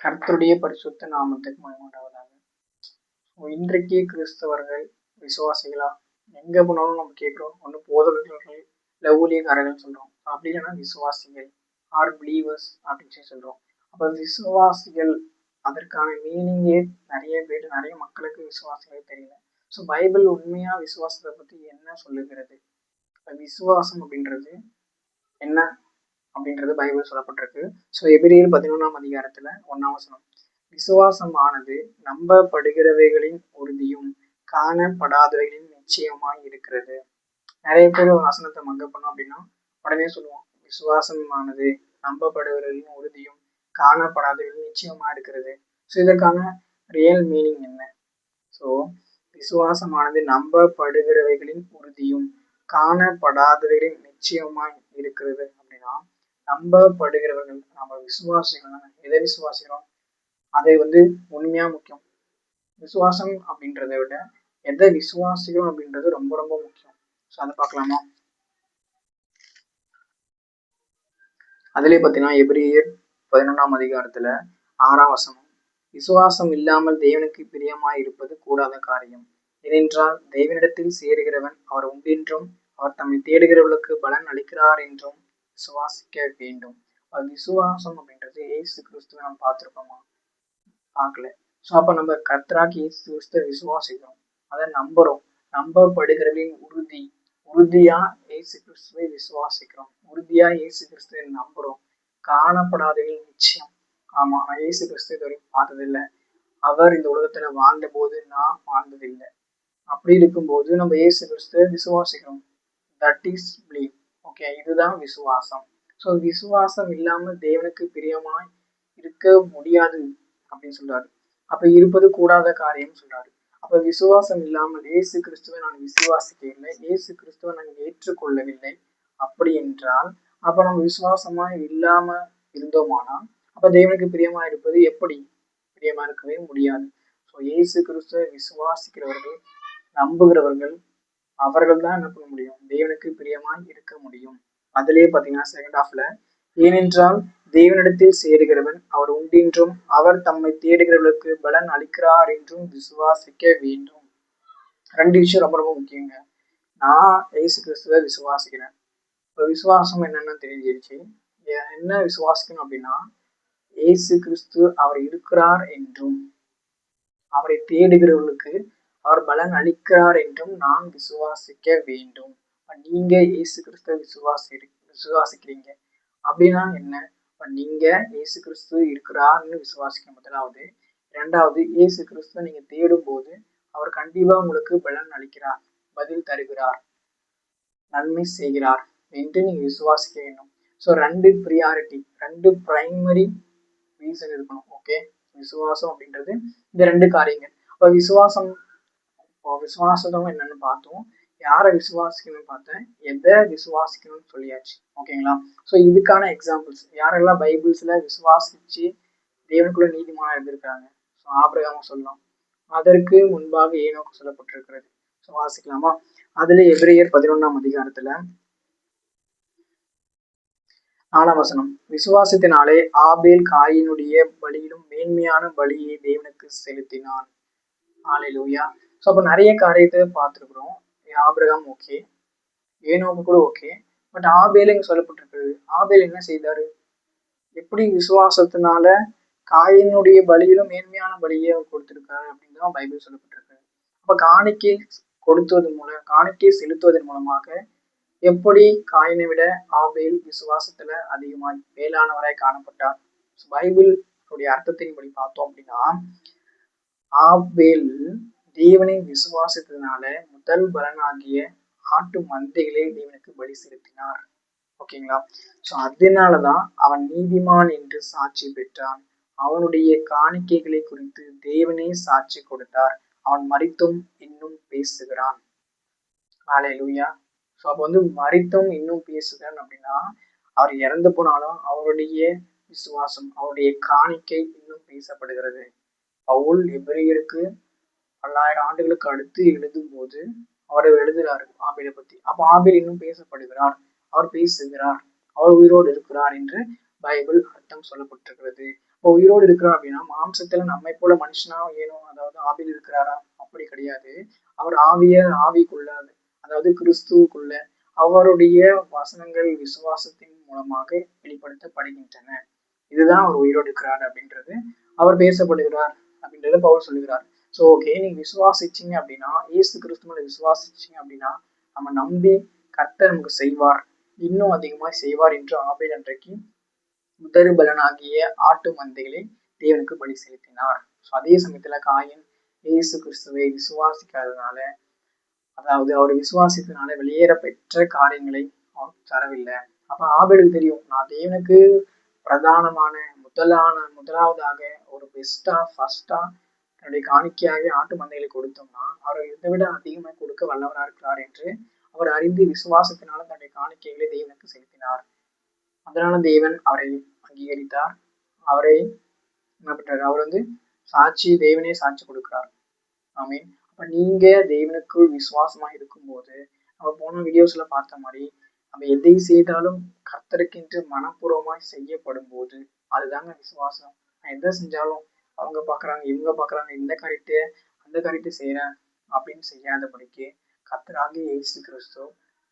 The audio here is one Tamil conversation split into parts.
கர்த்தருடைய பரிசுத்த நாமத்துக்கு மகிமை உண்டாவதாக. இன்றைக்கு கிறிஸ்தவர்கள் விசுவாசிகளா? எங்க போனாலும் நம்ம கேட்கிறோம், ஒன்று போதகர்கள் இல்லை ஊழியக்காரர்கள் சொல்றோம், அப்படி இல்லைன்னா விசுவாசிகள் ஆர் பிலீவர்ஸ் அப்படின்னு சொல்லி சொல்றோம். அப்ப விசுவாசிகள் அதற்கான மீனிங்கே நிறைய மக்களுக்கு விசுவாசிகள் தெரியல. ஸோ பைபிள் உண்மையா விசுவாசத்தை பத்தி என்ன சொல்லுகிறது? விசுவாசம் அப்படின்றது என்ன அப்படின்றது பைபிள் சொல்லப்பட்டிருக்கு. ஸோ எபிரேயர் 11ஆம் அதிகாரத்துல 1ஆம் வசனம், விசுவாசமானது நம்பப்படுகிறவைகளின் உறுதியும் காணப்படாதவைகளின் நிச்சயமாய் இருக்கிறது. நிறைய பேர் ஒரு வசனத்தை மங்க பண்ணோம் அப்படின்னா உடனே சொல்லுவோம், விசுவாசமானது நம்பப்படுகிறவர்களின் உறுதியும் காணப்படாதவைகளின் நிச்சயமா இருக்கிறது. ஸோ இதற்கான ரியல் மீனிங் என்ன? ஸோ விசுவாசமானது நம்பப்படுகிறவைகளின் உறுதியும் காணப்படாதவைகளின் நிச்சயமாய் இருக்கிறது அப்படின்னா, நம்பப்படுகிறவர்கள் நம்ம விசுவாசிகள். எதை விசுவாசிக்கிறோம் அதை உண்மையா முக்கியம். விசுவாசம் அப்படின்றத விட எதை விசுவாசிக்கிறோம் அப்படின்றது ரொம்ப ரொம்ப முக்கியம். ஸோ அதை பார்க்கலாமா? அதுலேயே பார்த்தீங்கன்னா எபிரேயர் 11ஆம் அதிகாரத்துல 6ஆம் வசனம், விசுவாசம் இல்லாமல் தேவனுக்கு பிரியமாய் இருப்பது கூடாத காரியம். ஏனென்றால் தேவனிடத்தில் சேருகிறவன் அவர் உண்டென்றும் அவர் தம்மை தேடுகிறவர்களுக்கு பலன் அளிக்கிறார் என்றும் விசுவாசிக்க வேண்டும். அது விசுவாசம் அப்படின்றது ஏசு கிறிஸ்துவை நம்ம பார்த்துருக்கோமா? பார்க்கல. ஸோ அப்ப நம்ம கர்த்தராகி இயேசு கிறிஸ்துவை விசுவாசிக்கிறோம், அதை நம்புறோம். நம்பப்படுகிறவர்களின் உறுதியா இயேசு கிறிஸ்துவை விசுவாசிக்கிறோம், உறுதியா இயேசு கிறிஸ்துவை நம்புறோம். காணப்படாதவர்கள் நிச்சயம். ஆமா, நான் இயேசு கிறிஸ்துவை இது வரைக்கும் பார்த்ததில்லை, அவர் இந்த உலகத்துல வாழ்ந்த போது நான் வாழ்ந்ததில்லை. அப்படி இருக்கும்போது நம்ம இயேசு கிறிஸ்துவை விசுவாசிக்கிறோம். That is believe. ஓகே, இதுதான் விசுவாசம். ஸோ விசுவாசம் இல்லாமல் தேவனுக்கு பிரியமாய் இருக்க முடியாது அப்படின்னு சொல்றாரு. அப்ப இருப்பது கூடாத காரியம் சொல்றாரு. அப்ப விசுவாசம் இல்லாமல் இயேசு கிறிஸ்துவை நான் விசுவாசிக்கவில்லை, இயேசு கிறிஸ்துவை நான் ஏற்றுக்கொள்ளவில்லை அப்படி என்றால், அப்ப நம்ம விசுவாசமா இல்லாம இருந்தோமானா அப்ப தேவனுக்கு பிரியமா இருப்பது எப்படி? பிரியமா இருக்கவே முடியாது. ஸோ இயேசு கிறிஸ்துவை விசுவாசிக்கிறவர்கள், நம்புகிறவர்கள், அவர்கள் தான் என்ன பண்ண முடியும்? தேவனுக்கு பிரியமாய் இருக்க முடியும். அதிலே பாத்தீங்கன்னா செகண்ட் ஹாஃப்ல, ஏனென்றால் தேவனிடத்தில் சேருகிறவன் அவர் உண்டென்றும் அவர் தம்மை தேடுகிறவர்களுக்கு பலன் அளிக்கிறார் என்றும் விசுவாசிக்க வேண்டும். ரெண்டு விஷயம் ரொம்ப ரொம்ப முக்கியங்க. நான் இயேசு கிறிஸ்துவை விசுவாசிக்கிறேன். இப்போ விசுவாசம் என்னன்னு தெரிஞ்சிருச்சு. என்ன விசுவாசிக்கணும் அப்படின்னா, இயேசு கிறிஸ்து அவர் இருக்கிறார் என்றும் அவரை தேடுகிறவர்களுக்கு அவர் பலன் அளிக்கிறார் என்றும் நான் விசுவாசிக்க வேண்டும். நீங்க இயேசு கிறிஸ்துவ விசுவாசிக்கிறீங்க அப்படின்னா என்ன? நீங்க இயேசு கிறிஸ்து இருக்கிறார்னு விசுவாசிக்க முதலாவது. இரண்டாவது, இயேசு கிறிஸ்துவ நீங்க தேடும் போது அவர் கண்டிப்பா உங்களுக்கு பலன் அளிக்கிறார், பதில் தருகிறார், நன்மை செய்கிறார் என்று நீங்க விசுவாசிக்க வேண்டும். ஸோ ரெண்டு ப்ரியாரிட்டி, ரெண்டு பிரைமரி ரீசன் இருக்கணும். ஓகே, விசுவாசம் அப்படின்றது இந்த ரெண்டு காரியங்கள். இப்போ விசுவாசம் என்னன்னு பார்த்தோம், யாரை விசுவாசிக்கணும்னு பார்த்தேன், எதை விசுவாசிக்கணும்னு சொல்லியாச்சு. ஓகேங்களா? ஸோ இதுக்கான எக்ஸாம்பிள்ஸ், யாரெல்லாம் பைபிள்ஸ்ல விசுவாசிச்சு தேவனுக்குள்ள நீதிமானா இருந்திருக்காங்க? ஸோ ஆபிரகாம சொல்லலாம், அதற்கு முன்பாக ஏனோக்கு சொல்லப்பட்டிருக்கிறது. ஸோ வாசிக்கலாமா? அதுல எபிரேயர் 11ஆம் அதிகாரத்துல 4ஆம் வசனம், விசுவாசத்தினாலே ஆபேல் காயினுடைய பலியிலும் மேன்மையான பலியை தேவனுக்கு செலுத்தினான். ஹல்லேலூயா. ஸோ அப்போ நிறைய காரியத்தை பார்த்துருக்குறோம். ஆபிரகாம் ஓகே, ஏனோக்கு கூட ஓகே, பட் ஆபேல் இங்க சொல்லப்பட்டிருக்கிறது. ஆபேல் என்ன செய்தாரு? எப்படி விசுவாசத்தினால காயினுடைய பலியிலும் மேன்மையான பலியை அவர் கொடுத்திருக்காரு அப்படின்னு தான் பைபிள் சொல்லப்பட்டிருக்கு. அப்ப காணிக்கை கொடுத்துவதன் மூலம், காணிக்கை செலுத்துவதன் மூலமாக எப்படி காயினை விட ஆபேல் விசுவாசத்துல அதிகமாய் மேலானவராய் காணப்பட்டார்? பைபிள் அர்த்தத்தின்படி பார்த்தோம் அப்படின்னா, ஆபேல் தேவனை விசுவாசத்தினால முதல் பலனாகிய ஆட்டு மந்தைகளே தேவனுக்கு பலி செலுத்தினார். ஓகேங்களா? ஸோ அதனாலதான் அவன் நீதிமான் என்று சாட்சி பெற்றான். அவனுடைய காணிக்கைகளை குறித்து தேவனே சாட்சி கொடுத்தார். அவன் மரித்தும் இன்னும் பேசுகிறான். ஹல்லேலூயா. ஸோ அப்போ மரித்தும் இன்னும் பேசுகிறான் அப்படின்னா, அவர் இறந்து போனாலும் அவருடைய விசுவாசம், அவருடைய காணிக்கை இன்னும் பேசப்படுகிறது. பவுல் எபிரேயருக்கு 1000 ஆண்டுகளுக்கு அடுத்து எழுதும் போது அவர் எழுதுறாரு ஆபேலை பத்தி. அப்ப ஆபேல் இன்னும் பேசப்படுகிறார், அவர் பேசுகிறார், அவர் உயிரோடு இருக்கிறார் என்று பைபிள் அர்த்தம் சொல்லப்பட்டிருக்கிறது. இப்போ உயிரோடு இருக்கிறார் அப்படின்னா மாம்சத்துல நம்மை போல மனுஷனா ஏனோ அதாவது ஆவியில் இருக்கிறாரா? அப்படி கிடையாது. அவர் ஆவிக்குள்ள அதாவது கிறிஸ்துவுக்குள்ள அவருடைய வசனங்கள் விசுவாசத்தின் மூலமாக வெளிப்படுத்தப்படுகின்றன. இதுதான் அவர் உயிரோடு இருக்கிறார் அப்படின்றது அவர் பேசப்படுகிறார் அப்படின்றத பவுல் சொல்லுகிறார். ஸோ ஓகே, நீங்க விசுவாசிச்சீங்க அப்படின்னா இயேசு கிறிஸ்துவ விசுவாசிச்சீங்க அப்படின்னா நம்ம நம்பி கர்த்தர் நமக்கு செய்வார், இன்னும் அதிகமாக செய்வார் என்று ஆபேல் அன்றைக்கு முதல் பலனாகிய ஆட்டு மந்தைகளை தேவனுக்கு பலி செலுத்தினார். ஸோ அதே சமயத்துல காயின் இயேசு கிறிஸ்துவை விசுவாசிக்காததுனால, அதாவது அவர் விசுவாசித்தனால வெளியேற பெற்ற காரியங்களை அவர் தரவில்லை. அப்ப ஆபேலுக்கு தெரியும், நான் தேவனுக்கு பிரதானமான முதலாவதாக ஒரு பெஸ்டா ஃபர்ஸ்டா தன்னுடைய காணிக்கையாக ஆட்டு மந்தைகளை கொடுத்தோம்னா அவர் இதை விட அதிகமாக கொடுக்க வல்லவராக இருக்கிறார் என்று அவர் அறிந்து விசுவாசத்தினால தன்னுடைய காணிக்கைகளை தேவனுக்கு செலுத்தினார். அதனால தேவன் அவரை அங்கீகரித்தார். அவரை என்ன பண்றாரு, அவர் தேவனே சாட்சி கொடுக்கிறார். ஆமீன். அப்ப நீங்க தேவனுக்கு விசுவாசமா இருக்கும்போது நம்ம போன வீடியோஸ்ல பார்த்த மாதிரி நம்ம எதை செய்தாலும் கர்த்தருக்கென்று மனப்பூர்வமாய் செய்யப்படும் போது அதுதாங்க விசுவாசம். நான் எதை செஞ்சாலும் அவங்க பாக்குறாங்க, இவங்க பாக்குறாங்க, இந்த காரியத்தை அந்த காரியத்தை செய்யறேன் அப்படின்னு செய்யாதபடிக்கு கர்த்தராகிய இயேசு கிறிஸ்து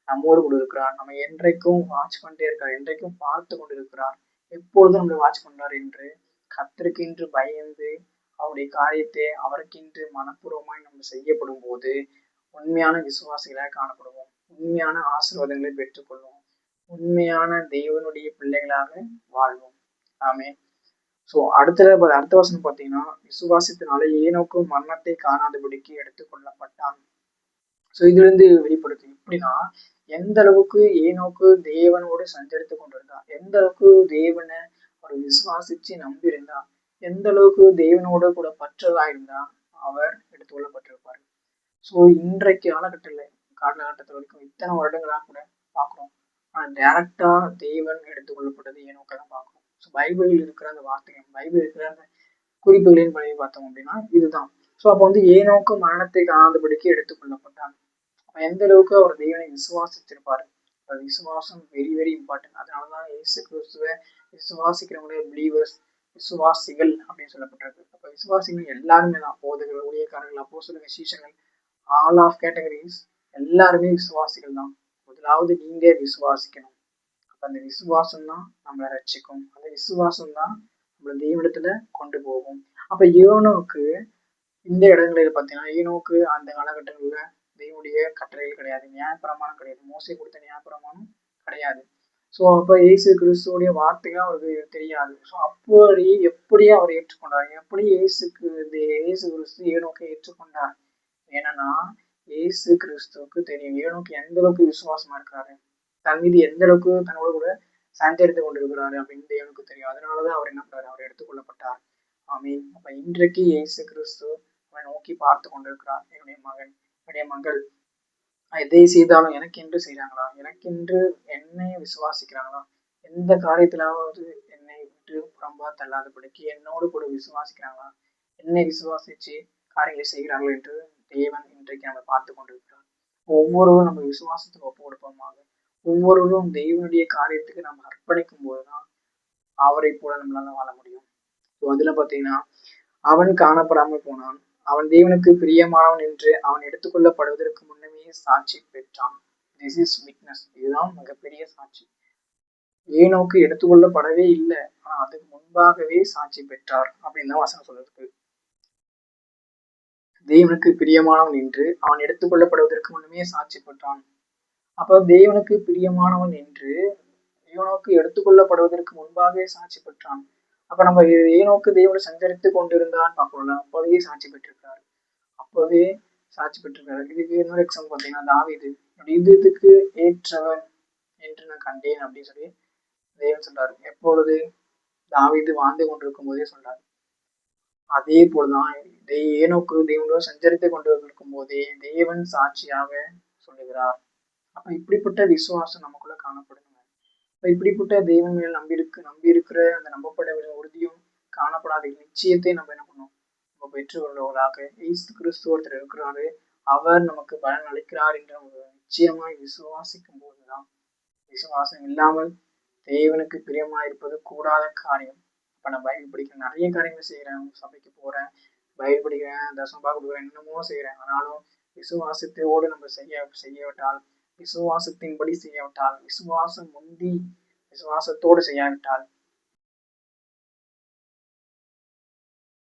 நம்மோடு கூட இருக்கிறார். நம்ம என்றைக்கும் வாட்ச் பண்ணிட்டே இருக்கார், என்றைக்கும் பார்த்து கொண்டு இருக்கிறார், எப்பொழுதும் நம்மளை வாட்ச் பண்றார் என்று கர்த்தருக்கென்று பயந்து அவருடைய காரியத்தை அவருக்கென்று மனப்பூர்வமாய் நம்ம செய்யப்படும் போது உண்மையான விசுவாசிகளாக காணப்படுவோம், உண்மையான ஆசீர்வாதங்களை பெற்றுக்கொள்வோம், உண்மையான தேவனுடைய பிள்ளைகளாக வாழ்வோம். ஆமே. ஸோ அடுத்த வசனம் பார்த்தீங்கன்னா, விசுவாசத்தினால ஏனோக்கு மரணத்தை காணாதபடிக்கு எடுத்துக்கொள்ளப்பட்டான். ஸோ இதுல இருந்து வெளிப்படுத்து எப்படின்னா, எந்த அளவுக்கு ஏனோக்கு தேவனோடு சஞ்சரித்து கொண்டிருந்தா, எந்த அளவுக்கு தேவனை அவர் விசுவாசிச்சு நம்பி இருந்தா, எந்த அளவுக்கு தேவனோட கூட பற்றதா இருந்தா அவர் எடுத்துக்கொள்ளப்பட்டிருப்பாரு. ஸோ இன்றைக்கு காலகட்டத்தில் வரைக்கும் இத்தனை வருடங்களாக கூட பார்க்குறோம். ஆனால் டைரக்டா தேவன் எடுத்துக்கொள்ளப்பட்டது ஏனோக்க தான் பார்க்குறோம். ஸோ பைபிளில் இருக்கிற அந்த வார்த்தைகள், பைபிள் இருக்கிற அந்த குறிப்புகளின் படி பார்த்தோம் அப்படின்னா இதுதான். ஸோ அப்போ ஏனோக்கு மரணத்தை காணாதபடிக்கு எடுத்துக்கொள்ளப்பட்டான். எந்த அளவுக்கு அவர் தேவனை விசுவாசிச்சிருப்பாரு. அது விசுவாசம் வெரி வெரி இம்பார்ட்டன்ட். அதனாலதான் இயேசு கிறிஸ்துவ விசுவாசிக்கிறவங்களே பிலீவர்ஸ், விசுவாசிகள் அப்படின்னு சொல்லப்பட்டிருக்கு. அப்ப விசுவாசிகள் எல்லாருமே தான், போதகர்கள், ஊழியக்காரர்கள், அப்போஸ்தலர்கள், சீஷர்கள், ஆல் ஆஃப் கேட்டகரிஸ் எல்லாருமே விசுவாசிகள் தான். முதலாவது நீங்க விசுவாசிக்கணும். அப்ப அந்த விசுவாசம் தான் நம்மளை ரட்சிக்கும், அந்த விசுவாசம் தான் நம்மளை தெய்வத்துல கொண்டு போகும். அப்ப யோனோக்கு இந்த இடங்களில் பார்த்தீங்கன்னா, ஈனோக்கு அந்த காலகட்டங்கள்ல தேவனுடைய கட்டளைகள் கிடையாது, நியாயப்பிரமாணம் கிடையாது, மோசே கொடுத்த நியாயப்பிரமாணம் கிடையாது. ஸோ அப்ப இயேசு கிறிஸ்துவோடைய வார்த்தைகள் அவருக்கு தெரியாது. ஸோ அப்படி எப்படி அவர் ஏற்றுக்கொண்டார், எப்படி இயேசு கிறிஸ்து ஏனோக்கை ஏற்றுக்கொண்டார்? ஏன்னா இயேசு கிறிஸ்துவுக்கு தெரியும் ஏனோக்கு எந்த அளவுக்கு விசுவாசமா இருக்காரு, தன் மீது எந்த அளவுக்கு தன்னோட கூட சஞ்சரித்து கொண்டிருக்கிறாரு அப்படின்னு தேவனுக்கு தெரியும். அதனாலதான் அவர் என்ன பண்ணாரு, அவர் எடுத்துக்கொள்ளப்பட்டார். ஆமீன். அப்ப இன்றைக்கு இயேசு கிறிஸ்து நோக்கி பார்த்து கொண்டிருக்கிறார். என்னுடைய மகன், என்னுடைய மகள் எதை செய்தாலும் எனக்கென்று செய்யறாங்களா, எனக்கென்று என்னை விசுவாசிக்கிறாங்களா, எந்த காரியத்திலாவது என்னை விட்டு புறம்பா தள்ளாதபடிக்கு என்னோடு கூட விசுவாசிக்கிறாங்களா, என்னை விசுவாசிச்சு காரியங்களை செய்கிறார்கள் என்று தேவன் இன்றைக்கு நம்ம பார்த்து கொண்டிருக்கிறார். ஒவ்வொருவரும் நம்ம விசுவாசத்துக்கு ஒப்பு கொடுப்போமாக, ஒவ்வொருவரும் தெய்வனுடைய காரியத்துக்கு நம்ம அர்ப்பணிக்கும் போதுதான் அவரை போல நம்மளால வாழ முடியும். அதுல பாத்தீங்கன்னா, அவன் காணப்படாமல் போனான், அவன் தேவனுக்கு பிரியமானவன் என்று அவன் எடுத்துக்கொள்ளப்படுவதற்கு முன்னமே சாட்சி பெற்றான். This is witness. இதுதான் மிகப்பெரிய சாட்சி. ஏனோக்கு எடுத்துக்கொள்ளப்படவே இல்லை, ஆனா அதுக்கு முன்பாகவே சாட்சி பெற்றார் அப்படின்னு தான் வசனம் சொல்லிருக்கு. தேவனுக்கு பிரியமானவன் என்று அவன் எடுத்துக்கொள்ளப்படுவதற்கு முன்னமே சாட்சி பெற்றான். அப்ப தேவனுக்கு பிரியமானவன் என்று ஏனோக்கு எடுத்துக்கொள்ளப்படுவதற்கு முன்பாகவே சாட்சி பெற்றான். அப்ப நம்ம ஏனோக்கு தேவனை சஞ்சரித்து கொண்டிருந்தான்னு பார்க்கணும்ல, அப்பவே சாட்சி பெற்றிருக்காரு, அப்பவே சாட்சி பெற்றிருக்காரு. இதுக்கு இன்னொரு எக்ஸாம்பிள் பார்த்தீங்கன்னா, தாவீது இதயத்துக்கு ஏற்றவன் என்று நான் கண்டேன் அப்படின்னு சொல்லி தேவன் சொல்றாரு. எப்பொழுது? தாவீது வாழ்ந்து கொண்டிருக்கும் போதே சொல்றாரு. அதே போலதான் ஏனோக்கு தேவனோடு சஞ்சரித்து கொண்டிருக்கும் போதே தேவன் சாட்சியாக சொல்லுகிறார். அப்ப இப்படிப்பட்ட விசுவாசம் நமக்குள்ள காணப்படுங்க. இப்படிப்பட்ட தேவன் மேல் நம்பி இருக்கிற அந்த நம்பப்பட உறுதியும் காணப்படாத நிச்சயத்தை நம்ம என்ன பண்ணோம், நம்ம பெற்றுக்கொள்வதாக. இயேசு கிறிஸ்து ஒருத்தர் இருக்கிறாரு, அவர் நமக்கு பலன் அளிக்கிறார் என்ற ஒரு நிச்சயமாய் விசுவாசிக்கும் போதுதான், விசுவாசம் இல்லாமல் தேவனுக்கு பிரியமா இருப்பது கூடாத காரியம். இப்ப நான் பைபிள் படிக்கிறேன், நிறைய காரியங்கள் செய்யறேன், சபைக்கு போறேன், பைபிள் படிக்கிறேன், தசமபாகம் கொடுக்குறேன், என்னமோ செய்யறேன். ஆனாலும் விசுவாசத்தோடு நம்ம செய்யாவிட்டால், விசுவாசத்தின்படி செய்யாவிட்டால், விசுவாசம் முந்தி விசுவாசத்தோடு செய்யாவிட்டால்